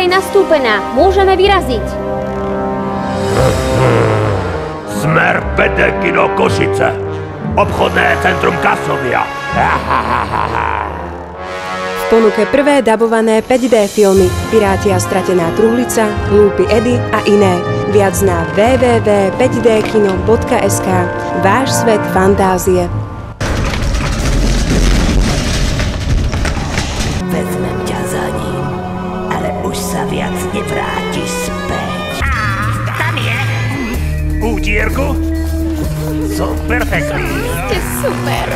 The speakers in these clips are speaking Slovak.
je nastúpená. Môžeme vyraziť. Smer PD Kino Košice. Obchodné centrum Kasovia. V ponuke prvé dabované 5D filmy Piráti a stratená truhlica, Hlúpy Edy a iné. Viac na www.5dkino.sk. Váš svet fantázie. Vezmem ťa za ním, ale už sa viac nevrátiš späť. Tam je. Útierku? Perfektný. Ste super.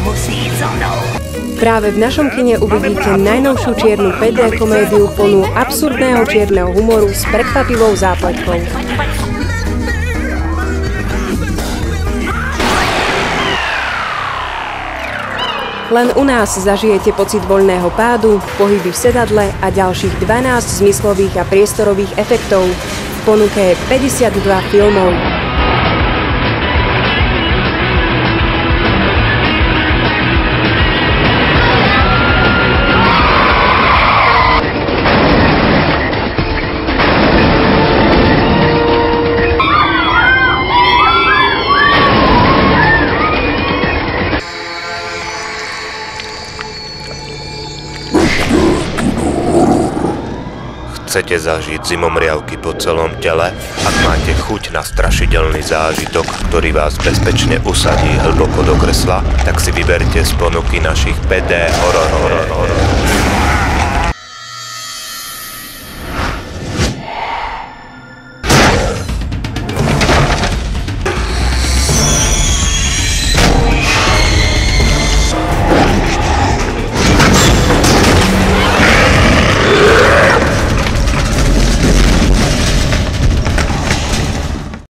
Musí ísť so mnou. Práve v našom kine uvidíte najnovšiu čiernu 5D komédiu plnú absurdného čierneho humoru s prekvapivou zápletkou. Len u nás zažijete pocit voľného pádu, pohyby v sedadle a ďalších 12 zmyslových a priestorových efektov. V ponuke je 52 filmov. Chcete zažiť zimomriavky po celom tele? Ak máte chuť na strašidelný zážitok, ktorý vás bezpečne usadí hlboko do kresla, tak si vyberte z ponuky našich 5D horor.